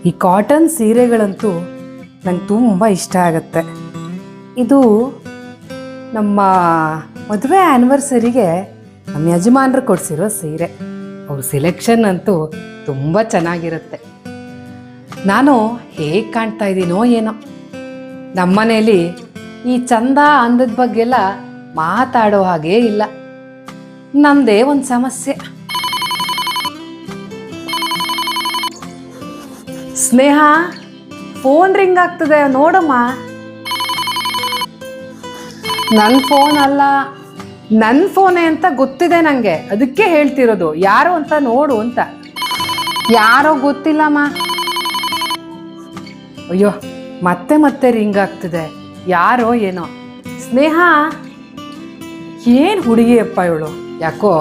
ಈ ಕಾಟನ್ ಸೀರೆಗಳಂತೂ ನಂಗೆ ತುಂಬ ಇಷ್ಟ ಆಗುತ್ತೆ. ಇದು ನಮ್ಮ ಮದುವೆ ಆ್ಯನಿವರ್ಸರಿಗೆ ನಮ್ಮ ಯಜಮಾನರು ಕೊಡಿಸಿರೋ ಸೀರೆ. ಅವ್ರ ಸೆಲೆಕ್ಷನ್ ಅಂತೂ ತುಂಬ ಚೆನ್ನಾಗಿರುತ್ತೆ. ನಾನು ಹೇಗೆ ಕಾಣ್ತಾ ಇದ್ದೀನೋ ಏನೋ, ನಮ್ಮನೇಲಿ ಈ ಚಂದ ಅಂದದ ಬಗ್ಗೆಲ್ಲ ಮಾತಾಡೋ ಹಾಗೇ ಇಲ್ಲ. ನಮ್ಮದೇ ಒಂದು ಸಮಸ್ಯೆ. ಸ್ನೇಹ, ಫೋನ್ ರಿಂಗ್ ಆಗ್ತದೆ, ನೋಡಮ್ಮ. ನನ್ನ ಫೋನ್ ಅಲ್ಲ, ನನ್ನ ಫೋನೇ ಅಂತ ಗೊತ್ತಿದೆ ನನಗೆ, ಅದಕ್ಕೆ ಹೇಳ್ತಿರೋದು. ಯಾರು ಅಂತ ನೋಡು ಅಂತ. ಯಾರೋ ಗೊತ್ತಿಲ್ಲಮ್ಮ. ಅಯ್ಯೋ, ಮತ್ತೆ ಮತ್ತೆ ರಿಂಗ್ ಆಗ್ತಿದೆ, ಯಾರೋ ಏನೋ. ಸ್ನೇಹ, ಏನು ಹುಡುಗಿ ಅಪ್ಪ ಇವಳು. ಯಾಕೋ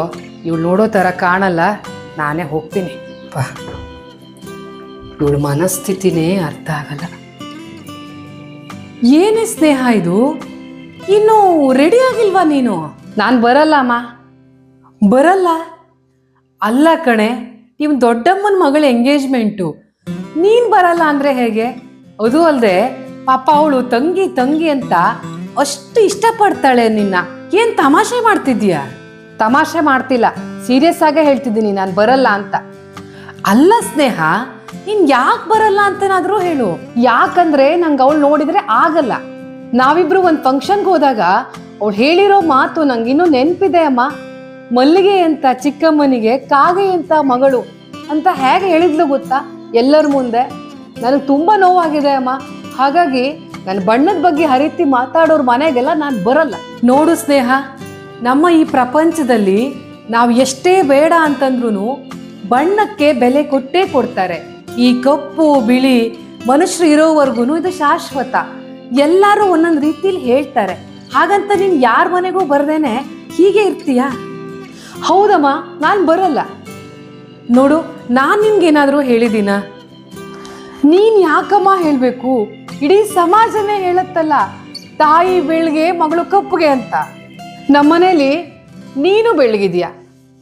ಇವಳು ನೋಡೋ ಥರ ಕಾಣಲ್ಲ. ನಾನೇ ಹೋಗ್ತೀನಿ. ಇವಳು ಮನಸ್ಥಿತಿನೇ ಅರ್ಥ ಆಗಲ್ಲ. ಏನೇ ಸ್ನೇಹ ಇದು, ಇನ್ನು ರೆಡಿ ಆಗಿಲ್ವಾ ನೀನು? ನಾನು ಬರಲ್ಲ ಅಮ್ಮ. ಬರಲ್ಲ? ಅಲ್ಲ ಕಣೆ, ನೀವು ದೊಡ್ಡಮ್ಮನ ಮಗಳ ಎಂಗೇಜ್ಮೆಂಟು, ನೀನು ಬರಲ್ಲ ಅಂದರೆ ಹೇಗೆ? ಅದು ಅಲ್ಲದೆ ಪಾಪ ಅವಳು ತಂಗಿ ತಂಗಿ ಅಂತ ಅಷ್ಟು ಇಷ್ಟಪಡ್ತಾಳೆ ನಿನ್ನ. ಏನು ತಮಾಷೆ ಮಾಡ್ತಿದ್ದೀಯಾ? ತಮಾಷೆ ಮಾಡ್ತಿಲ್ಲ, ಸೀರಿಯಸ್ ಆಗೇ ಹೇಳ್ತಿದ್ದೀನಿ, ನಾನು ಬರಲ್ಲ ಅಂತ. ಅಲ್ಲ ಸ್ನೇಹ, ನೀನ್ ಯಾಕೆ ಬರಲ್ಲ ಅಂತನಾದ್ರೂ ಹೇಳು. ಯಾಕಂದ್ರೆ ನಂಗೆ ಅವಳು ನೋಡಿದ್ರೆ ಆಗಲ್ಲ. ನಾವಿಬ್ರು ಒಂದು ಫಂಕ್ಷನ್ಗೆ ಹೋದಾಗ ಅವಳು ಹೇಳಿರೋ ಮಾತು ನಂಗೆ ಇನ್ನೂ ನೆನಪಿದೆ ಅಮ್ಮ. ಮಲ್ಲಿಗೆ ಅಂತ ಚಿಕ್ಕಮ್ಮನಿಗೆ ಕಾಗೆ ಅಂತ ಮಗಳು ಅಂತ ಹೇಗೆ ಹೇಳಿದ್ಲು ಗೊತ್ತಾ ಎಲ್ಲರ ಮುಂದೆ. ನನಗೆ ತುಂಬ ನೋವಾಗಿದೆ ಅಮ್ಮ. ಹಾಗಾಗಿ ನನ್ನ ಬಣ್ಣದ ಬಗ್ಗೆ ಹರಿತಿ ಮಾತಾಡೋರ್ ಮನೆಗೆಲ್ಲ ನಾನು ಬರಲ್ಲ. ನೋಡು ಸ್ನೇಹ, ನಮ್ಮ ಈ ಪ್ರಪಂಚದಲ್ಲಿ ನಾವು ಎಷ್ಟೇ ಬೇಡ ಅಂತಂದ್ರೂ ಬಣ್ಣಕ್ಕೆ ಬೆಲೆ ಕೊಟ್ಟೇ ಕೊಡ್ತಾರೆ. ಈ ಕಪ್ಪು ಬಿಳಿ ಮನುಷ್ಯರು ಇರೋವರೆಗೂ ಇದು ಶಾಶ್ವತ. ಎಲ್ಲರೂ ಒಂದೊಂದು ರೀತಿಲಿ ಹೇಳ್ತಾರೆ. ಹಾಗಂತ ನೀನು ಯಾರ ಮನೆಗೂ ಬರ್ದೇನೆ ಹೀಗೆ ಇರ್ತೀಯಾ? ಹೌದಮ್ಮ, ನಾನು ಬರಲ್ಲ. ನೋಡು, ನಾನು ನಿನ್ಗೇನಾದರೂ ಹೇಳಿದ್ದೀನ? ನೀನು ಯಾಕಮ್ಮ ಹೇಳಬೇಕು? ಇಡೀ ಸಮಾಜನೇ ಹೇಳುತ್ತಲ್ಲ, ತಾಯಿ ಬೆಳ್ಗೆ ಮಗಳು ಕಪ್ಪುಗೆ ಅಂತ. ನಮ್ಮನೇಲಿ ನೀನು ಬೆಳಗಿದೀಯ,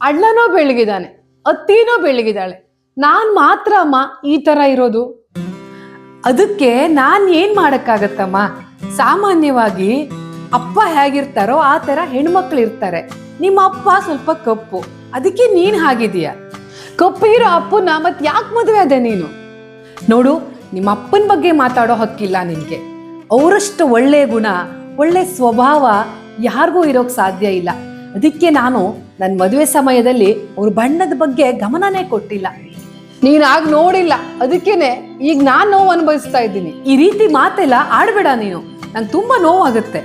ಅಣ್ಣನೂ ಬೆಳಗಿದ್ದಾನೆ, ಅತ್ತಿನೂ ಬೆಳಗಿದ್ದಾಳೆ. ನಾನು ಮಾತ್ರ ಅಮ್ಮ ಈ ಥರ ಇರೋದು. ಅದಕ್ಕೆ ನಾನು ಏನು ಮಾಡೋಕ್ಕಾಗತ್ತಮ್ಮ? ಸಾಮಾನ್ಯವಾಗಿ ಅಪ್ಪ ಹೇಗಿರ್ತಾರೋ ಆ ಥರ ಹೆಣ್ಮಕ್ಳು ಇರ್ತಾರೆ. ನಿಮ್ಮ ಅಪ್ಪ ಸ್ವಲ್ಪ ಕಪ್ಪು, ಅದಕ್ಕೆ ನೀನು ಹಾಗಿದೀಯ. ಕಪ್ಪು ಇರೋ ಅಪ್ಪನ ಮತ್ತೆ ಯಾಕೆ ಮದುವೆ ಅದೇ ನೀನು? ನೋಡು, ನಿಮ್ಮ ಅಪ್ಪನ ಬಗ್ಗೆ ಮಾತಾಡೋ ಹಕ್ಕಿಲ್ಲ ನಿನಗೆ. ಅವರಷ್ಟು ಒಳ್ಳೆಯ ಗುಣ, ಒಳ್ಳೆ ಸ್ವಭಾವ ಯಾರಿಗೂ ಇರೋಕ್ಕೆ ಸಾಧ್ಯ ಇಲ್ಲ. ಅದಕ್ಕೆ ನಾನು ನನ್ನ ಮದುವೆ ಸಮಯದಲ್ಲಿ ಅವ್ರ ಬಣ್ಣದ ಬಗ್ಗೆ ಗಮನನೇ ಕೊಟ್ಟಿಲ್ಲ. ನೀನಾಗ ನೋಡಿಲ್ಲ, ಅದಕ್ಕೇನೆ ಈಗ ನಾನು ನೋವು ಅನುಭವಿಸ್ತಾ ಇದ್ದೀನಿ. ಈ ರೀತಿ ಮಾತೆಲ್ಲ ಆಡಬೇಡ ನೀನು, ನಂಗೆ ತುಂಬ ನೋವಾಗುತ್ತೆ.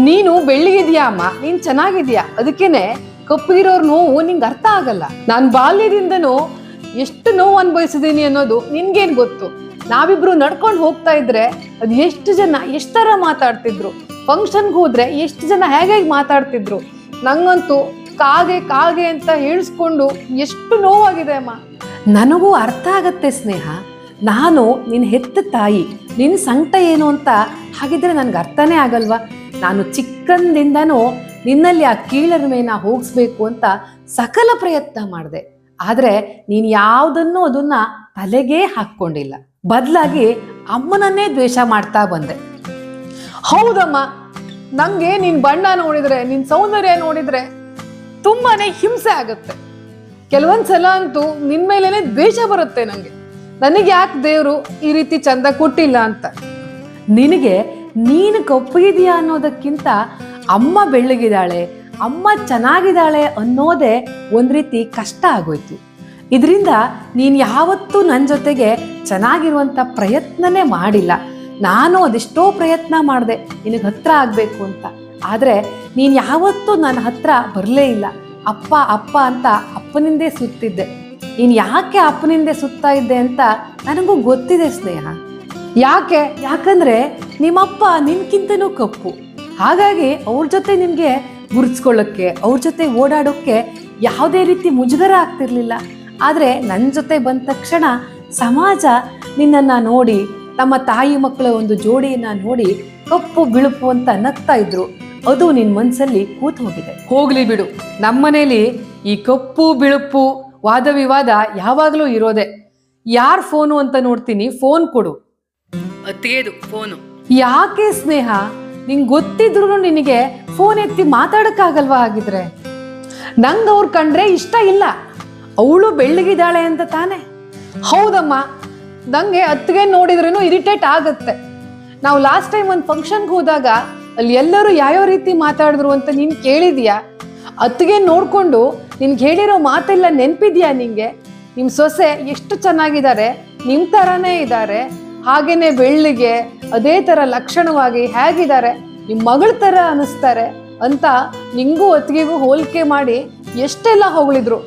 ನೀನು ಬೆಳ್ಳಿಗಿದ್ಯಾ ಅಮ್ಮ, ನೀನು ಚೆನ್ನಾಗಿದ್ಯಾ, ಅದಕ್ಕೇನೆ ಕಪ್ಪಗಿರೋರ್ ನೋವು ನಿಂಗೆ ಅರ್ಥ ಆಗಲ್ಲ. ನಾನು ಬಾಲ್ಯದಿಂದನೂ ಎಷ್ಟು ನೋವು ಅನುಭವಿಸಿದ್ದೀನಿ ಅನ್ನೋದು ನಿನ್ಗೇನು ಗೊತ್ತು? ನಾವಿಬ್ರು ನಡ್ಕೊಂಡು ಹೋಗ್ತಾ ಇದ್ರೆ ಅದು ಎಷ್ಟು ಜನ ಎಷ್ಟು ಥರ ಮಾತಾಡ್ತಿದ್ರು. ಫಂಕ್ಷನ್ಗೆ ಹೋದ್ರೆ ಎಷ್ಟು ಜನ ಹೇಗೆ ಮಾತಾಡ್ತಿದ್ರು. ನಂಗಂತೂ ಕಾಗೆ ಕಾಗೆ ಅಂತ ಹೇಳಿಸ್ಕೊಂಡು ಎಷ್ಟು ನೋವಾಗಿದೆ ಅಮ್ಮ. ನನಗೂ ಅರ್ಥ ಆಗತ್ತೆ ಸ್ನೇಹ. ನಾನು ನಿನ್ನ ಹೆತ್ತ ತಾಯಿ, ನಿನ್ನ ಸಂಕಟ ಏನು ಅಂತ ಹಾಗಿದ್ರೆ ನನಗೆ ಅರ್ಥನೇ ಆಗಲ್ವಾ? ನಾನು ಚಿಕ್ಕಂದಿಂದನೂ ನಿನ್ನಲ್ಲಿ ಆ ಕೀಳರಿಮೆನ ಹೋಗಿಸ್ಬೇಕು ಅಂತ ಸಕಲ ಪ್ರಯತ್ನ ಮಾಡಿದೆ. ಆದರೆ ನೀನು ಯಾವುದನ್ನು ಅದನ್ನ ತಲೆಗೇ ಹಾಕ್ಕೊಂಡಿಲ್ಲ. ಬದಲಾಗಿ ಅಮ್ಮನನ್ನೇ ದ್ವೇಷ ಮಾಡ್ತಾ ಬಂದೆ. ಹೌದಮ್ಮ, ನಂಗೆ ನಿನ್ ಬಣ್ಣ ನೋಡಿದ್ರೆ, ನಿನ್ ಸೌಂದರ್ಯ ನೋಡಿದ್ರೆ ತುಂಬಾನೇ ಹಿಂಸೆ ಆಗುತ್ತೆ. ಕೆಲವೊಂದ್ಸಲ ಅಂತೂ ನಿನ್ ಮೇಲೇನೆ ದ್ವೇಷ ಬರುತ್ತೆ ನಂಗೆ. ನನಗೆ ಯಾಕೆ ದೇವ್ರು ಈ ರೀತಿ ಚಂದ ಕೊಟ್ಟಿಲ್ಲ ಅಂತ. ನಿನಗೆ ನೀನು ಕಪ್ಪಗಿದೆಯಾ ಅನ್ನೋದಕ್ಕಿಂತ ಅಮ್ಮ ಬೆಳ್ಳಗಿದ್ದಾಳೆ, ಅಮ್ಮ ಚೆನ್ನಾಗಿದ್ದಾಳೆ ಅನ್ನೋದೇ ಒಂದ್ ರೀತಿ ಕಷ್ಟ ಆಗೋಯ್ತು. ಇದರಿಂದ ನೀನು ಯಾವತ್ತೂ ನನ್ನ ಜೊತೆಗೆ ಚೆನ್ನಾಗಿರುವಂಥ ಪ್ರಯತ್ನನೇ ಮಾಡಿಲ್ಲ. ನಾನು ಅದೆಷ್ಟೋ ಪ್ರಯತ್ನ ಮಾಡಿದೆ ನಿನಗೆ ಹತ್ರ ಆಗಬೇಕು ಅಂತ. ಆದರೆ ನೀನು ಯಾವತ್ತೂ ನನ್ನ ಹತ್ರ ಬರಲೇ ಇಲ್ಲ. ಅಪ್ಪ ಅಪ್ಪ ಅಂತ ಅಪ್ಪನಿಂದೇ ಸುತ್ತಿದ್ದೆ. ನೀನು ಯಾಕೆ ಅಪ್ಪನಿಂದೆ ಸುತ್ತಾ ಇದ್ದೆ ಅಂತ ನನಗೂ ಗೊತ್ತಿದೆ ಸ್ನೇಹ. ಯಾಕಂದರೆ ನಿಮ್ಮಪ್ಪ ನಿನ್ಕಿಂತನೂ ಕಪ್ಪು. ಹಾಗಾಗಿ ಅವ್ರ ಜೊತೆ ನಿಮಗೆ ಗುರುತಿಸ್ಕೊಳ್ಳೋಕ್ಕೆ, ಅವ್ರ ಜೊತೆ ಓಡಾಡೋಕ್ಕೆ ಯಾವುದೇ ರೀತಿ ಮುಜುಗರ ಆಗ್ತಿರ್ಲಿಲ್ಲ. ಆದರೆ ನನ್ನ ಜೊತೆ ಬಂದ ತಕ್ಷಣ ಸಮಾಜ ನಿನ್ನನ್ನು ನೋಡಿ, ನಮ್ಮ ತಾಯಿ ಮಕ್ಕಳ ಒಂದು ಜೋಡಿಯನ್ನು ನೋಡಿ ಕಪ್ಪು ಬಿಳುಪು ಅಂತ ನಗ್ತಾ ಇದ್ರು. ಅದು ನಿನ್ನ ಮನಸ್ಸಲ್ಲಿ ಕೂತು ಹೋಗಿದೆ. ಹೋಗ್ಲಿ ಬಿಡು, ನಮ್ಮನೇಲಿ ಈ ಕಪ್ಪು ಬಿಳುಪು ವಾದ ವಿವಾದ ಯಾವಾಗಲೂ ಇರೋದೆ. ಯಾರ್ ಫೋನು ಅಂತ ನೋಡ್ತೀನಿ, ಫೋನ್ ಕೊಡು. ಅತ್ತಿಗೆದು ಫೋನು. ಯಾಕೆ ಸ್ನೇಹ, ನಿಂಗೆ ಗೊತ್ತಿದ್ರು ನಿನಗೆ ಫೋನ್ ಎತ್ತಿ ಮಾತಾಡಕ್ಕಾಗಲ್ವಾ? ಆಗಿದ್ರೆ ನಂಗೆ ಅವ್ರು ಕಂಡ್ರೆ ಇಷ್ಟ ಇಲ್ಲ. ಅವಳು ಬೆಳ್ಳಗಿದ್ದಾಳೆ ಅಂತ ತಾನೆ? ಹೌದಮ್ಮ, ನಂಗೆ ಅತ್ತಿಗೆ ನೋಡಿದ್ರೂ ಇರಿಟೇಟ್ ಆಗುತ್ತೆ. ನಾವು ಲಾಸ್ಟ್ ಟೈಮ್ ಒಂದು ಫಂಕ್ಷನ್ಗೆ ಹೋದಾಗ ಅಲ್ಲಿ ಎಲ್ಲರೂ ಯಾವ್ಯಾವ ರೀತಿ ಮಾತಾಡಿದ್ರು ಅಂತ ನೀನು ಕೇಳಿದ್ಯಾ? ಅತ್ತಿಗೆ ನೋಡ್ಕೊಂಡು ನಿನ್ಗೆ ಹೇಳಿರೋ ಮಾತೆಲ್ಲ ನೆನ್ಪಿದ್ಯಾ ನಿಂಗೆ? ನಿಮ್ಮ ಸೊಸೆ ಎಷ್ಟು ಚೆನ್ನಾಗಿದ್ದಾರೆ, ನಿಮ್ಮ ಥರನೇ ಇದ್ದಾರೆ, ಹಾಗೇನೆ ಬೆಳ್ಳಿಗೆ ಅದೇ ಥರ ಲಕ್ಷಣವಾಗಿ ಹೇಗಿದ್ದಾರೆ, ನಿಮ್ಮ ಮಗಳ ಥರ ಅನ್ನಿಸ್ತಾರೆ ಅಂತ ನಿಂಗೂ ಅತ್ತಿಗೆಗೂ ಹೋಲಿಕೆ ಮಾಡಿ ಎಷ್ಟೆಲ್ಲ ಹೊಗಳಿದ್ರು.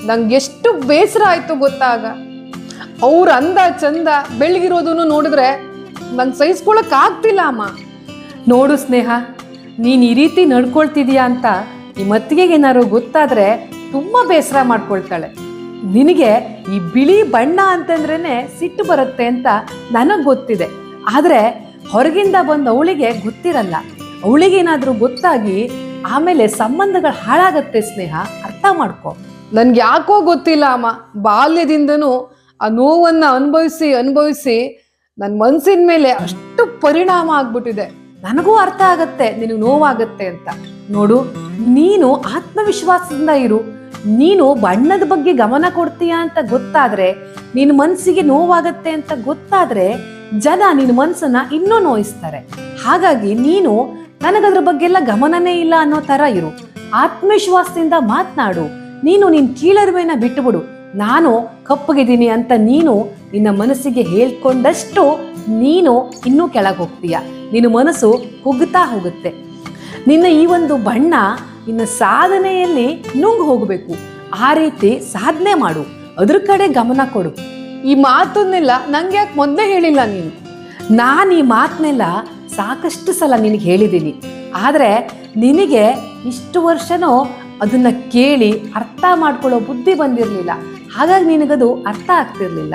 ನಂಗೆ ಎಷ್ಟು ಬೇಸರ ಆಯ್ತು ಗೊತ್ತಾಗ. ಅವ್ರ ಅಂದ ಚಂದ ಬೆಳಗಿರೋದನ್ನು ನೋಡಿದ್ರೆ ನಂಗೆ ಸಹಿಸ್ಕೊಳಕ್ ಆಗ್ತಿಲ್ಲ ಅಮ್ಮ. ನೋಡು ಸ್ನೇಹ, ನೀನು ಈ ರೀತಿ ನಡ್ಕೊಳ್ತಿದೀಯಾ ಅಂತ ನಿಮ್ಮ ಅತ್ತಿಗೆಗೆ ಏನಾದ್ರು ಗೊತ್ತಾದ್ರೆ ತುಂಬ ಬೇಸರ ಮಾಡ್ಕೊಳ್ತಾಳೆ. ನಿನಗೆ ಈ ಬಿಳಿ ಬಣ್ಣ ಅಂತಂದ್ರೇನೆ ಸಿಟ್ಟು ಬರುತ್ತೆ ಅಂತ ನನಗೆ ಗೊತ್ತಿದೆ. ಆದರೆ ಹೊರಗಿಂದ ಬಂದು ಅವಳಿಗೆ ಗೊತ್ತಿರಲ್ಲ. ಅವಳಿಗೇನಾದರೂ ಗೊತ್ತಾಗಿ ಆಮೇಲೆ ಸಂಬಂಧಗಳು ಹಾಳಾಗತ್ತೆ ಸ್ನೇಹ, ಅರ್ಥ ಮಾಡ್ಕೊ. ನನ್ಗೆ ಯಾಕೋ ಗೊತ್ತಿಲ್ಲ ಅಮ್ಮ, ಬಾಲ್ಯದಿಂದನೂ ಆ ನೋವನ್ನು ಅನುಭವಿಸಿ ನನ್ನ ಮನಸ್ಸಿನ ಮೇಲೆ ಅಷ್ಟು ಪರಿಣಾಮ ಆಗ್ಬಿಟ್ಟಿದೆ. ನನಗೂ ಅರ್ಥ ಆಗತ್ತೆ ನಿನಗೆ ನೋವಾಗತ್ತೆ ಅಂತ. ನೋಡು, ನೀನು ಆತ್ಮವಿಶ್ವಾಸದಿಂದ ಇರು. ನೀನು ಬಣ್ಣದ ಬಗ್ಗೆ ಗಮನ ಕೊಡ್ತೀಯ ಅಂತ ಗೊತ್ತಾದ್ರೆ, ನಿನ್ನ ಮನಸ್ಸಿಗೆ ನೋವಾಗತ್ತೆ ಅಂತ ಗೊತ್ತಾದ್ರೆ ಜನ ನಿನ್ನ ಮನಸ್ಸನ್ನ ಇನ್ನೂ ನೋಯಿಸ್ತಾರೆ. ಹಾಗಾಗಿ ನೀನು ನನಗದ್ರ ಬಗ್ಗೆ ಎಲ್ಲ ಗಮನನೇ ಇಲ್ಲ ಅನ್ನೋ ತರ ಇರು. ಆತ್ಮವಿಶ್ವಾಸದಿಂದ ಮಾತನಾಡು. ನೀನು ನಿನ್ನ ಕೀಳರಿಮೆನ ಬಿಟ್ಟುಬಿಡು. ನಾನು ಕಪ್ಪಗಿದ್ದೀನಿ ಅಂತ ನೀನು ನಿನ್ನ ಮನಸ್ಸಿಗೆ ಹೇಳ್ಕೊಂಡಷ್ಟು ನೀನು ಇನ್ನೂ ಕೆಳಗೆ ಹೋಗ್ತೀಯ. ನಿನ್ನ ಮನಸ್ಸು ಕುಗ್ಗುತ್ತಾ ಹೋಗುತ್ತೆ. ನಿನ್ನ ಈ ಒಂದು ಬಣ್ಣ ನಿನ್ನ ಸಾಧನೆಯಲ್ಲಿ ನುಂಗ್ ಹೋಗಬೇಕು. ಆ ರೀತಿ ಸಾಧನೆ ಮಾಡು, ಅದ್ರ ಕಡೆ ಗಮನ ಕೊಡು. ಈ ಮಾತನ್ನೆಲ್ಲ ನಂಗೆ ಯಾಕೆ ಮೊದಲೇ ಹೇಳಿಲ್ಲ ನೀನು? ನಾನು ಈ ಮಾತನ್ನೆಲ್ಲ ಸಾಕಷ್ಟು ಸಲ ನಿನಗೆ ಹೇಳಿದ್ದೀನಿ. ಆದರೆ ನಿನಗೆ ಇಷ್ಟು ವರ್ಷನೂ ಅದನ್ನ ಕೇಳಿ ಅರ್ಥ ಮಾಡ್ಕೊಳ್ಳೋ ಬುದ್ಧಿ ಬಂದಿರಲಿಲ್ಲ. ಹಾಗಾಗಿ ನಿನಗದು ಅರ್ಥ ಆಗ್ತಿರ್ಲಿಲ್ಲ.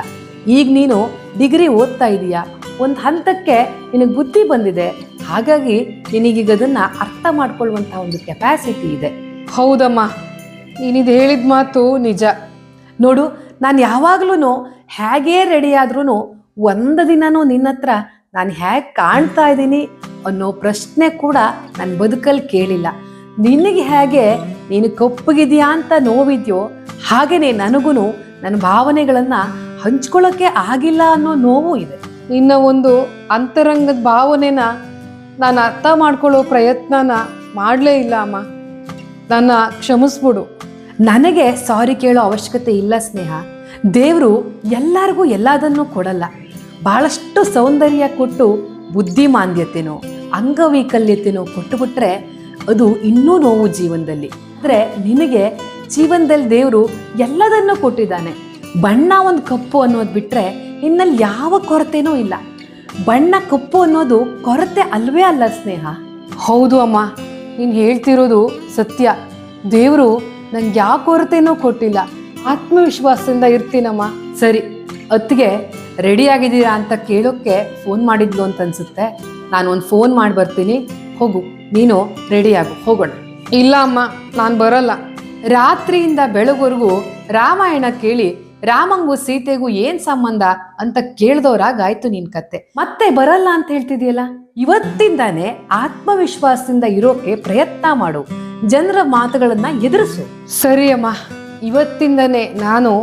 ಈಗ ನೀನು ಡಿಗ್ರಿ ಓದ್ತಾ ಇದೀಯಾ, ಒಂದು ಹಂತಕ್ಕೆ ನಿನಗೆ ಬುದ್ಧಿ ಬಂದಿದೆ. ಹಾಗಾಗಿ ನಿನಗೀಗ ಅದನ್ನ ಅರ್ಥ ಮಾಡ್ಕೊಳ್ಳುವಂಥ ಒಂದು ಕೆಪಾಸಿಟಿ ಇದೆ. ಹೌದಮ್ಮ, ನೀನಿದು ಹೇಳಿದ ಮಾತು ನಿಜ. ನೋಡು, ನಾನು ಯಾವಾಗ್ಲೂ ಹೇಗೇ ರೆಡಿ ಆದ್ರೂ ಒಂದು ದಿನನೂ ನಿನ್ನ ಹತ್ರ ನಾನು ಹೇಗೆ ಕಾಣ್ತಾ ಇದ್ದೀನಿ ಅನ್ನೋ ಪ್ರಶ್ನೆ ಕೂಡ ನನ್ನ ಬದುಕಲ್ಲಿ ಕೇಳಿಲ್ಲ. ನಿನಗೆ ಹೇಗೆ ನೀನು ಕಪ್ಪಗಿದೆಯಾ ಅಂತ ನೋವಿದ್ಯೋ ಹಾಗೇನೆ ನನಗೂ ನನ್ನ ಭಾವನೆಗಳನ್ನು ಹಂಚ್ಕೊಳ್ಳೋಕ್ಕೆ ಆಗಿಲ್ಲ ಅನ್ನೋ ನೋವು ಇದೆ. ನಿನ್ನ ಒಂದು ಅಂತರಂಗದ ಭಾವನೆನ ನಾನು ಅರ್ಥ ಮಾಡ್ಕೊಳ್ಳೋ ಪ್ರಯತ್ನನ ಮಾಡಲೇ ಇಲ್ಲ ಅಮ್ಮ. ನನ್ನ ಕ್ಷಮಿಸ್ಬಿಡು. ನನಗೆ ಸಾರಿ ಕೇಳೋ ಅವಶ್ಯಕತೆ ಇಲ್ಲ ಸ್ನೇಹ. ದೇವರು ಎಲ್ಲರಿಗೂ ಎಲ್ಲದನ್ನೂ ಕೊಡಲ್ಲ. ಭಾಳಷ್ಟು ಸೌಂದರ್ಯ ಕೊಟ್ಟು ಬುದ್ಧಿಮಾಂದ್ಯತೆನೋ ಅಂಗವೈಕಲ್ಯತೆನೋ ಕೊಟ್ಟುಬಿಟ್ರೆ ಅದು ಇನ್ನೂ ನೋವು ಜೀವನದಲ್ಲಿ. ಆದರೆ ನಿನಗೆ ಜೀವನದಲ್ಲಿ ದೇವರು ಎಲ್ಲದನ್ನೂ ಕೊಟ್ಟಿದ್ದಾನೆ. ಬಣ್ಣ ಒಂದು ಕಪ್ಪು ಅನ್ನೋದು ಬಿಟ್ಟರೆ ನಿನ್ನಲ್ಲಿ ಯಾವ ಕೊರತೆನೂ ಇಲ್ಲ. ಬಣ್ಣ ಕಪ್ಪು ಅನ್ನೋದು ಕೊರತೆ ಅಲ್ವೇ ಅಲ್ಲ ಸ್ನೇಹ. ಹೌದು ಅಮ್ಮ, ನೀನು ಹೇಳ್ತಿರೋದು ಸತ್ಯ. ದೇವರು ನಂಗೆ ಯಾವ ಕೊರತೆನೂ ಕೊಟ್ಟಿಲ್ಲ. ಆತ್ಮವಿಶ್ವಾಸದಿಂದ ಇರ್ತೀನಮ್ಮ. ಸರಿ, ಅತ್ತಿಗೆ ರೆಡಿ ಆಗಿದ್ದೀರಾ ಅಂತ ಕೇಳೋಕ್ಕೆ ಫೋನ್ ಮಾಡಿದ್ಲು ಅಂತ ಅನ್ಸುತ್ತೆ. ನಾನು ಒಂದು ಫೋನ್ ಮಾಡಿ ಬರ್ತೀನಿ, ಹೋಗು, ನೀನು ರೆಡಿ ಆಗು, ಹೋಗೋಣ. ಇಲ್ಲ ಅಮ್ಮ, ನಾನು ಬರಲ್ಲ. ರಾತ್ರಿಯಿಂದ ಬೆಳಗ್ವರೆಗೂ ರಾಮಾಯಣ ಕೇಳಿ ರಾಮಂಗೂ ಸೀತೆಗೂ ಏನ್ ಸಂಬಂಧ ಅಂತ ಕೇಳ್ದವ್ರಾಗಾಯ್ತು ನಿನ್ ಕತೆ. ಮತ್ತೆ ಬರಲ್ಲ ಅಂತ ಹೇಳ್ತಿದ್ಯಲ್ಲ. ಇವತ್ತಿಂದಾನೆ ಆತ್ಮವಿಶ್ವಾಸದಿಂದ ಇರೋಕೆ ಪ್ರಯತ್ನ ಮಾಡು. ಜನರ ಮಾತುಗಳನ್ನ ಎದುರಿಸು. ಸರಿ ಅಮ್ಮ, ಇವತ್ತಿಂದನೇ ನಾನು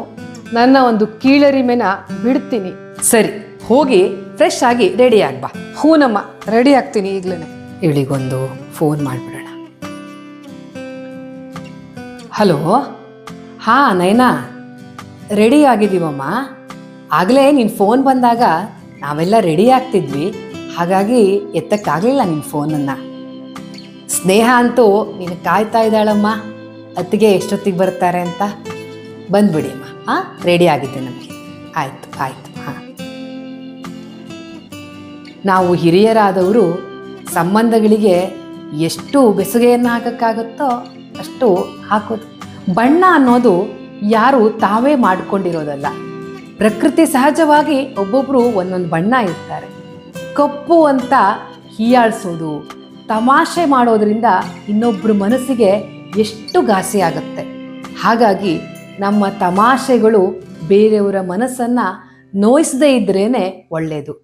ನನ್ನ ಒಂದು ಕೀಳರಿಮೆನ ಬಿಡ್ತೀನಿ. ಸರಿ, ಹೋಗಿ ಫ್ರೆಶ್ ಆಗಿ ರೆಡಿ ಆಗ್ಬಾ. ಹೂನಮ್ಮ, ರೆಡಿ ಆಗ್ತೀನಿ ಈಗ್ಲೇನೆ. ಇವಳಿಗೊಂದು ಫೋನ್ ಮಾಡ್ಬಿಡೋಣ. ಹಲೋ, ಹಾ ನಯನಾ, ರೆಡಿ ಆಗಿದ್ದೀವಮ್ಮ. ಆಗಲೇ ನಿನ್ನ ಫೋನ್ ಬಂದಾಗ ನಾವೆಲ್ಲ ರೆಡಿ ಆಗ್ತಿದ್ವಿ, ಹಾಗಾಗಿ ಎತ್ತಕ್ಕಾಗಲಿಲ್ಲ ನಿನ್ನ ಫೋನನ್ನು. ಸ್ನೇಹ ಅಂತೂ ನೀನು ಕಾಯ್ತಾ ಇದ್ದಾಳಮ್ಮ, ಅತ್ತಿಗೆ ಎಷ್ಟೊತ್ತಿಗೆ ಬರ್ತಾರೆ ಅಂತ. ಬಂದ್ಬಿಡಿ ಅಮ್ಮ. ಹಾಂ, ರೆಡಿ ಆಗಿದೆ ನಮಗೆ. ಆಯಿತು ಆಯಿತು. ಹಾಂ, ನಾವು ಹಿರಿಯರಾದವರು ಸಂಬಂಧಗಳಿಗೆ ಎಷ್ಟು ಬೆಸುಗೆಯನ್ನು ಹಾಕೋಕ್ಕಾಗುತ್ತೋ ಅಷ್ಟು ಹಾಕೋದು. ಬಣ್ಣ ಅನ್ನೋದು ಯಾರು ತಾವೇ ಮಾಡಿಕೊಂಡಿರೋದಲ್ಲ. ಪ್ರಕೃತಿ ಸಹಜವಾಗಿ ಒಬ್ಬೊಬ್ಬರು ಒಂದೊಂದು ಬಣ್ಣ ಇರ್ತಾರೆ. ಕಪ್ಪು ಅಂತ ಹೀಯಾಳಿಸೋದು, ತಮಾಷೆ ಮಾಡೋದ್ರಿಂದ ಇನ್ನೊಬ್ಬರ ಮನಸ್ಸಿಗೆ ಎಷ್ಟು ಘಾಸಿ ಆಗುತ್ತೆ. ಹಾಗಾಗಿ ನಮ್ಮ ತಮಾಷೆಗಳು ಬೇರೆಯವರ ಮನಸ್ಸನ್ನ ನೋಯಿಸದೇ ಇದ್ರೇನೆ ಒಳ್ಳೇದು.